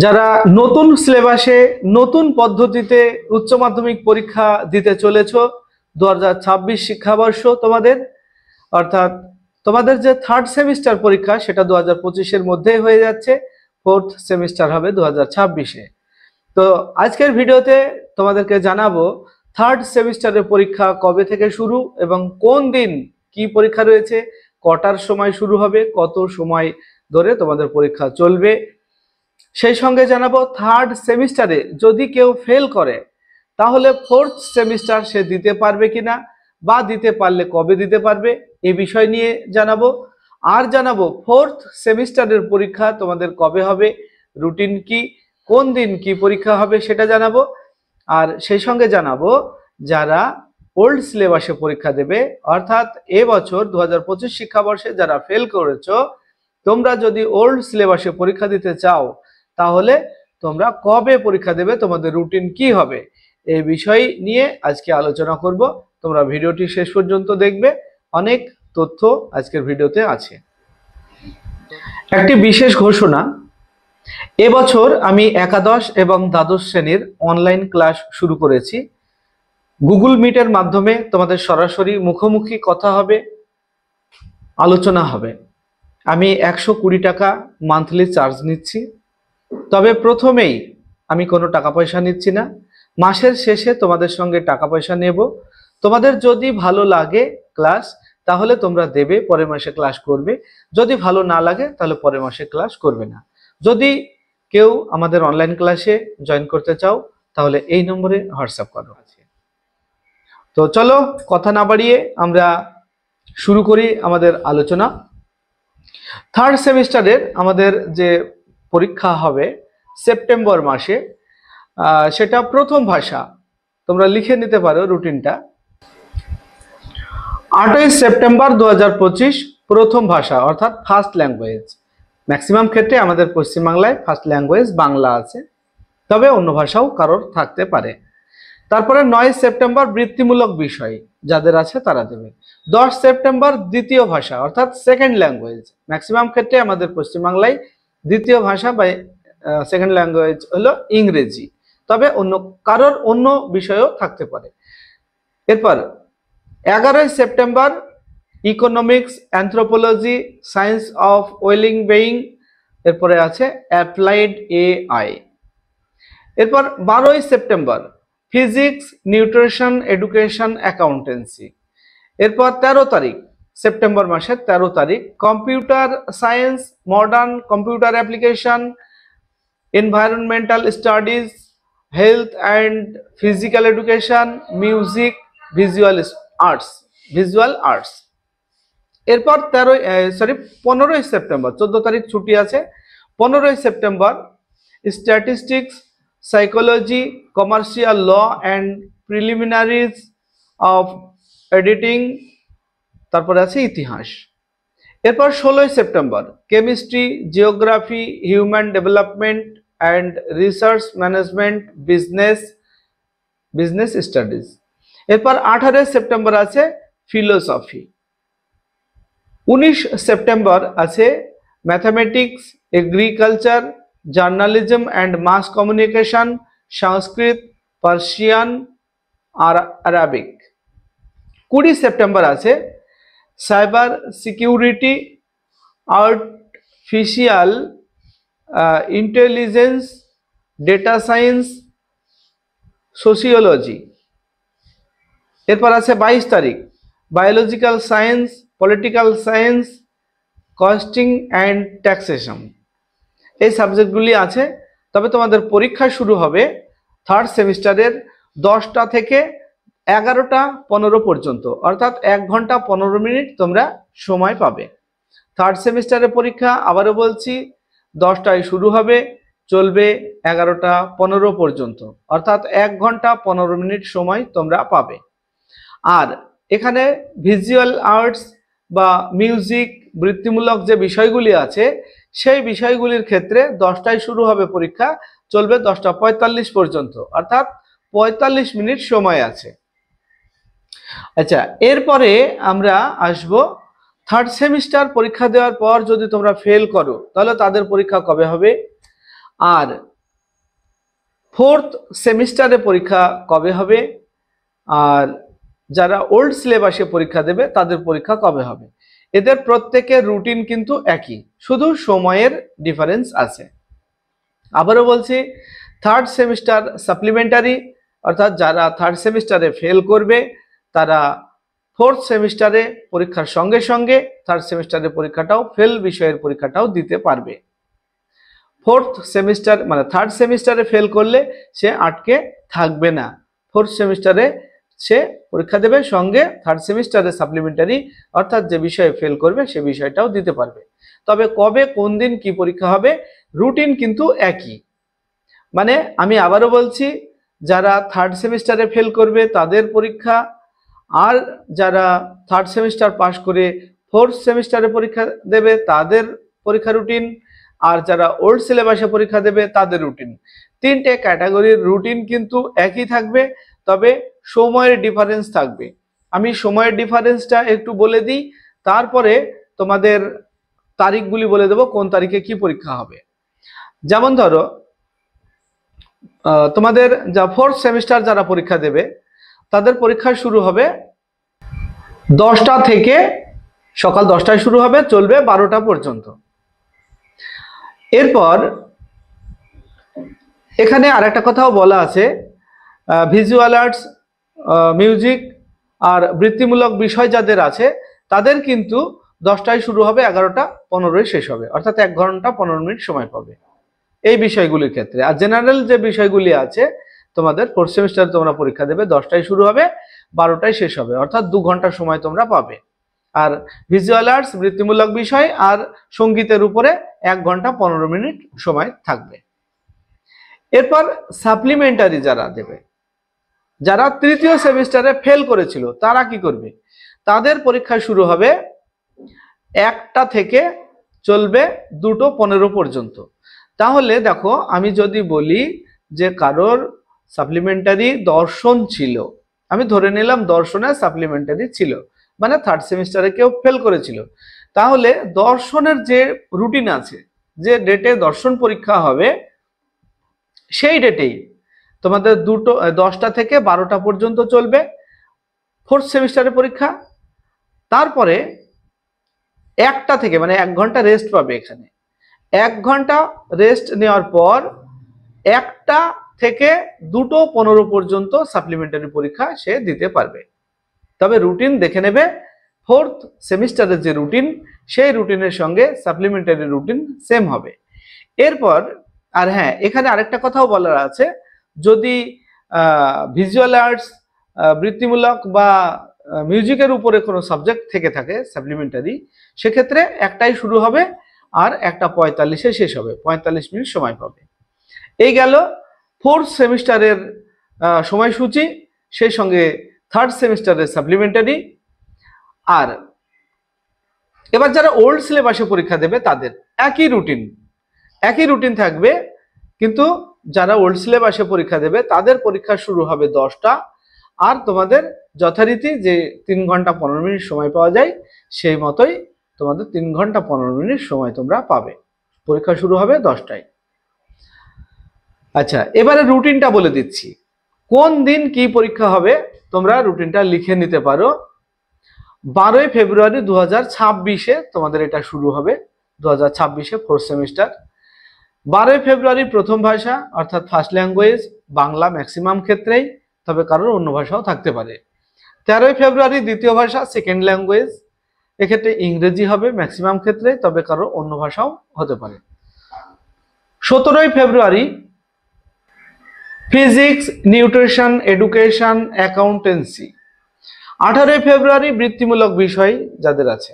যারা নতুন সিলেবাসে নতুন পদ্ধতিতে উচ্চ মাধ্যমিক পরীক্ষা দিতে চলেছ 2026 শিক্ষাবর্ষ তোমাদের, অর্থাৎ তোমাদের যে থার্ড সেমিস্টার পরীক্ষা সেটা 2025-এর মধ্যেই হয়ে যাচ্ছে, ফোর্থ সেমিস্টার হবে 2026-এ। তো আজকের ভিডিওতে তোমাদেরকে জানাবো থার্ড সেমিস্টারের পরীক্ষা কবে থেকে শুরু এবং কোন দিন কি পরীক্ষা রয়েছে, কটার সময় শুরু হবে, কত সময় ধরে তোমাদের পরীক্ষা চলবে। সেই সঙ্গে জানাবো থার্ড সেমিস্টারে যদি কেউ ফেল করে তাহলে ফোর্থ সেমিস্টার সে দিতে পারবে কিনা বা দিতে পারলে কবে দিতে পারবে এই বিষয় নিয়ে জানাবো। আর জানাবো ফোর্থ সেমিস্টারের পরীক্ষা তোমাদের কবে হবে, রুটিন কি, কোন দিন কি পরীক্ষা হবে সেটা জানাবো। আর সেই সঙ্গে জানাবো যারা ওল্ড সিলেবাসে পরীক্ষা দেবে, অর্থাৎ এবছর 2025 শিক্ষাবর্ষে যারা ফেল করেছো, তোমরা যদি ওল্ড সিলেবাসে পরীক্ষা দিতে চাও তাহলে তোমরা কবে পরীক্ষা দেবে, তোমাদের রুটিন কি হবে, এই বিষয় নিয়ে আজকে আলোচনা করব। তোমরা ভিডিওটি শেষ পর্যন্ত দেখবে, অনেক তথ্য আজকের ভিডিওতে আছে। একটি বিশেষ ঘোষণা, এবছর আমি একাদশ এবং দ্বাদশ শ্রেণীর অনলাইন ক্লাস শুরু করেছি। গুগল মিটের মাধ্যমে তোমাদের সরাসরি মুখোমুখি কথা হবে, আলোচনা হবে। আমি 120 টাকা মান্থলি চার্জ নিচ্ছি, তবে প্রথমেই আমি কোনো টাকা পয়সা নিচ্ছি না, মাসের শেষে তোমাদের সঙ্গে টাকা পয়সা নেব। তোমাদের যদি ভালো লাগে ক্লাস তাহলে তোমরা দেবে, পরের মাসে ক্লাস করবে। যদি ভালো না লাগে তাহলে পরের মাসে ক্লাস করবে না। যদি কেউ আমাদের অনলাইন ক্লাসে জয়েন করতে চাও তাহলে এই নম্বরে হোয়াটসঅ্যাপ করো। তো চলো কথা না বাড়িয়ে আমরা শুরু করি আমাদের আলোচনা। থার্ড সেমিস্টারের আমাদের যে পরীক্ষা হবে সেপ্টেম্বর মাসে, সেটা প্রথম ভাষা, তোমরা লিখে নিতে পারো রুটিনটা। 8ই সেপ্টেম্বর 2025 প্রথম ভাষা অর্থাৎ ফার্স্ট ল্যাঙ্গুয়েজ। ম্যাক্সিমাম ক্ষেত্রে আমাদের পশ্চিমবাংলায় ফার্স্ট ল্যাঙ্গুয়েজ বাংলা আছে, তবে অন্য ভাষাও কারোর থাকতে পারে। তারপরে 9 সেপ্টেম্বর বৃত্তিমূলক বিষয় যাদের আছে তারা দেবে। 10 সেপ্টেম্বর দ্বিতীয় ভাষা অর্থাৎ সেকেন্ড ল্যাঙ্গুয়েজ। ম্যাক্সিমাম ক্ষেত্রে আমাদের পশ্চিমবাংলায় দ্বিতীয় ভাষা বা সেকেন্ড ল্যাঙ্গুয়েজ হলো ইংরেজি, তবে অন্য কারোর অন্য বিষয়ও থাকতে পারে। এরপর 11ই September economics, anthropology, science of well being, এরপরে আছে অ্যাপ্লাইড এআই। এরপর 12ই September physics, nutrition, education, accountancy. এরপর 13 তারিখ সেপ্টেম্বর মাসের 13 তারিখ computer science, modern computer application, environmental studies, health and physical education, music, visual arts. এরপর 15ই সেপ্টেম্বর, 14 তারিখ ছুটি আছে। 15ই September statistics, psychology, commercial law and preliminaries of editing, তারপরে আছে ইতিহাস। এরপর 16ই September chemistry, geography, human development and research management, business studies. এরপর 18 সেপ্টেম্বর আছে ফিলোসফি। 19 সেপ্টেম্বর আছে mathematics, agriculture, journalism and mass communication, Sanskrit, Persian আর আরাবিক। 20 সেপ্টেম্বর আছে cyber security, artificial intelligence, data science, sociology. এরপর আছে 22 তারিখ biological science, political science, costing and taxation. এই সাবজেক্টগুলি আছে। তবে তোমাদের পরীক্ষা শুরু হবে থার্ড সেমিস্টারের 10টা থেকে 11টা 15 পর্যন্ত, অর্থাৎ 1 ঘন্টা 15 মিনিট তোমরা সময় পাবে। থার্ড সেমিস্টারের পরীক্ষা আবারও বলছি 10টায় শুরু হবে, চলবে 11টা 15 পর্যন্ত, অর্থাৎ 1 ঘন্টা 15 মিনিট সময় তোমরা পাবে। আর এখানে ভিজুয়াল আর্টস বা মিউজিক, বৃত্তিমূলক যে বিষয়গুলি আছে সেই বিষয়গুলির ক্ষেত্রে 10টায় শুরু হবে পরীক্ষা, চলবে 10টা 45 পর্যন্ত, অর্থাৎ 45 মিনিট সময় আছে। আচ্ছা, এরপরে আমরা আসব থার্ড সেমিস্টার পরীক্ষা দেওয়ার পর যদি তোমরা ফেল করো তাহলে তাদের পরীক্ষা কবে হবে। আর ফোর্থ সেমিস্টারে পরীক্ষা কবে হবে, আর যারা ওল্ড সিলেবাসে পরীক্ষা দেবে তাদের পরীক্ষা কবে হবে। এদের প্রত্যেকের রুটিন কিন্তু একই, শুধু সময়ের ডিফারেন্স আছে। আবারও বলছি, থার্ড সেমিস্টার সাপ্লিমেন্টারি, অর্থাৎ যারা থার্ড সেমিস্টারে ফেল করবে তারা ফোর্থ সেমিস্টারে পরীক্ষার সঙ্গে সঙ্গে থার্ড সেমিস্টারের পরীক্ষাটাও, ফেল বিষয়ের পরীক্ষাটাও দিতে পারবে। ফোর্থ সেমিস্টার মানে থার্ড সেমিস্টারে ফেল করলে সে আটকে থাকবে না, ফোর্থ সেমিস্টারে সে পরীক্ষা দেবে, সঙ্গে থার্ড সেমিস্টারে সাপ্লিমেন্টারি অর্থাৎ যে বিষয়ে ফেল করবে সে বিষয়টাও দিতে পারবে। তবে কবে কোন দিন কি পরীক্ষা হবে রুটিন কিন্তু একই। মানে আমি আবারও বলছি, যারা থার্ড সেমিস্টারে ফেল করবে তাদের পরীক্ষা, আর যারা থার্ড সেমিস্টার পাস করে ফোর্থ সেমিস্টারে পরীক্ষা দেবে তাদের পরীক্ষা রুটিন, আর যারা ওল্ড সিলেবাসে পরীক্ষা দেবে তাদের রুটিন, তিনটে ক্যাটাগরির রুটিন কিন্তু একই থাকবে, তবে সময়ের ডিফারেন্স থাকবে। আমি সময়ের ডিফারেন্সটা একটু বলে দিই, তারপরে তোমাদের তারিখগুলি বলে দেবো কোন তারিখে কি পরীক্ষা হবে। যেমন ধরো তোমাদের যা ফোর্থ সেমিস্টার যারা পরীক্ষা দেবে তাদের পরীক্ষা শুরু হবে 10টা থেকে, সকাল 10টায় শুরু হবে, চলবে 12টা পর্যন্ত। এরপর এখানে আরেকটা কথাও বলা আছে, ভিজুয়াল আর্টস, মিউজিক আর বৃত্তিমূলক বিষয় যাদের আছে তাদের কিন্তু 10টায় শুরু হবে, 11টা 15 শেষ হবে, অর্থাৎ 1 ঘন্টা 15 মিনিট সময় পাবে এই বিষয়গুলির ক্ষেত্রে। আর জেনারেল যে বিষয়গুলি আছে তোমাদের ফোর্থ সেমিস্টারে তোমরা পরীক্ষা দেবে, 10টায় শুরু হবে, 12টায় শেষ হবে, অর্থাৎ 2 ঘন্টা সময় তোমরা পাবে। আর ভিজুয়াল আর্টস, বৃত্তিমূলক বিষয় আর সঙ্গীতের উপরে 1 ঘন্টা 15 মিনিট সময় থাকবে। এরপর সাপ্লিমেন্টারি যারা দেবে, যারা তৃতীয় সেমিস্টারে ফেল করেছিল তারা কি করবে, তাদের পরীক্ষা শুরু হবে 1টা থেকে, চলবে 2:15 পর্যন্ত। তাহলে দেখো, আমি যদি বলি যে কারোর সাপ্লিমেন্টারি দর্শন ছিল, আমি ধরে নিলাম দর্শনে সাপ্লিমেন্টারি ছিল, মানে থার্ড সেমিস্টারে কেউ ফেল করেছিল, তাহলে দর্শনের যে রুটিন আছে, যে ডেটে দর্শন পরীক্ষা হবে সেই ডেটেই তোমাদের 10টা থেকে 12টা পর্যন্ত চলবে ফোর্থ সেমিস্টারের পরীক্ষা। তারপরে 1টা থেকে, মানে 1 ঘন্টা রেস্ট পাবে, এখানে 1 ঘন্টা রেস্ট নেওয়ার পর 1টা থেকে 2:15 পর্যন্ত সাপ্লিমেন্টারি পরীক্ষা সে দিতে পারবে। তবে রুটিন দেখে নেবে, ফোর্থ সেমিস্টারের যে রুটিন সেই রুটিনের সঙ্গে সাপ্লিমেন্টারি রুটিন সেম হবে। এরপর আর হ্যাঁ, এখানে আরেকটা কথাও বলার আছে, যদি ভিজুয়াল আর্টস, বৃত্তিমূলক বা মিউজিকের উপরে কোনো সাবজেক্ট থেকে থাকে সাপ্লিমেন্টারি, সেক্ষেত্রে 1টায় শুরু হবে আর 1:45-এ শেষ হবে, 45 মিনিট সময় পাবে। এই গেল ফোর্থ সেমিস্টারের সময়সূচি, সেই সঙ্গে থার্ড সেমিস্টারের সাপ্লিমেন্টারি। আর এবার যারা ওল্ড সিলেবাসে পরীক্ষা দেবে তাদের একই রুটিন থাকবে, কিন্তু যারা ওল্ড সিলেবাসে পরীক্ষা দেবে তাদের পরীক্ষা শুরু হবে 10টা, আর তোমাদের যথারীতি যে 3 ঘন্টা 15 মিনিট সময় পাওয়া যায় সেই মতোই তোমাদের 3 ঘন্টা 15 মিনিট সময় তোমরা পাবে, পরীক্ষা শুরু হবে 10টায়। আচ্ছা, এবারে রুটিনটা বলে দিচ্ছি, কোন দিন কি পরীক্ষা হবে তোমরা রুটিনটা লিখে নিতে পারো। 12ই ফেব্রুয়ারি 2026-এ তোমাদের এটা শুরু হবে, 2026-এ ফোর্থ সেমিস্টার। 12ই ফেব্রুয়ারি প্রথম ভাষা অর্থাৎ ফার্স্ট ল্যাঙ্গুয়েজ বাংলা ম্যাক্সিমাম ক্ষেত্রেই, তবে কারোর অন্য ভাষাও থাকতে পারে। 13ই ফেব্রুয়ারি দ্বিতীয় ভাষা সেকেন্ড ল্যাঙ্গুয়েজ, এক্ষেত্রে ইংরেজি হবে ম্যাক্সিমাম ক্ষেত্রে, তবে কারোর অন্য ভাষাও হতে পারে। 17ই February physics, nutrition, education, accountancy. 18ই ফেব্রুয়ারি বৃত্তিমূলক বিষয় যাদের আছে।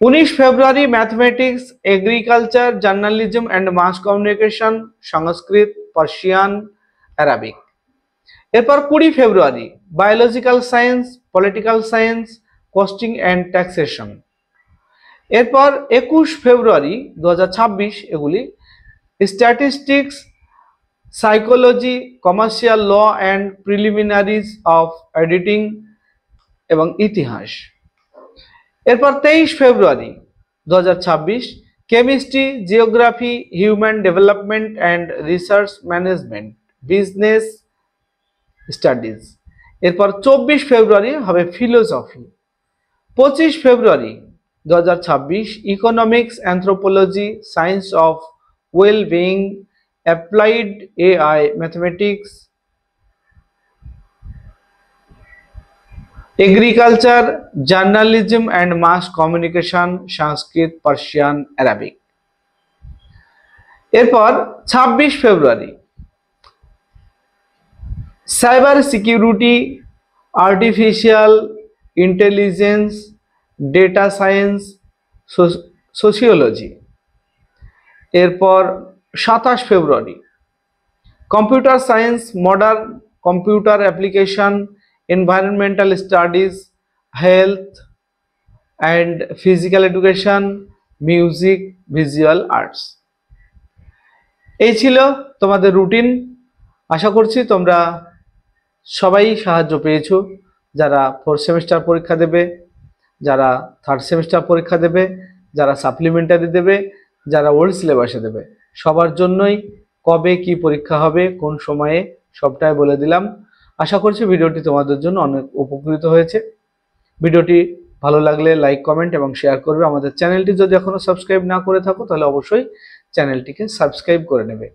19 February mathematics, agriculture, journalism and mass communication, Sanskrit, Persian, Arabic. এরপর 20 February biological science, political science, costing and taxation. এরপর 21 ফেব্রুয়ারি 2026 এগুলি statistics, psychology, commercial law and preliminaries of editing এবং ইতিহাস। এরপর 23 February 2026 chemistry, geography, human development and research management, business studies. এরপর 24 February হবে philosophy. 25 February 2026 economics, anthropology, science of well being, applied AI, mathematics, agriculture, journalism and mass communication, Sanskrit, Persian, Arabic. এরপর 26 February cyber security, artificial intelligence, data science, sociology. এরপর 27 February computer science, modern computer application, environmental studies, health and physical education, music, visual arts. এই ছিল তোমাদের routine. আশা করছি তোমরা সবাই সাহায্য পেয়েছো, যারা 4th সেমিস্টার পরীক্ষা দেবে, যারা 3rd সেমিস্টার পরীক্ষা দেবে, যারা সাপ্লিমেন্টারি দেবে, যারা ওল্ড সিলেবাসে দেবে, সবার জন্যই কবে কি পরীক্ষা হবে, কোন সময়ে, সবটাই বলে দিলাম। আশা করছি ভিডিওটি তোমাদের জন্য অনেক উপকৃত হয়েছে। ভিডিওটি ভালো লাগলে লাইক, কমেন্ট এবং শেয়ার করবে। আমাদের চ্যানেলটি যদি এখনো সাবস্ক্রাইব না করে থাকো তাহলে অবশ্যই চ্যানেলটিকে সাবস্ক্রাইব করে নেবে।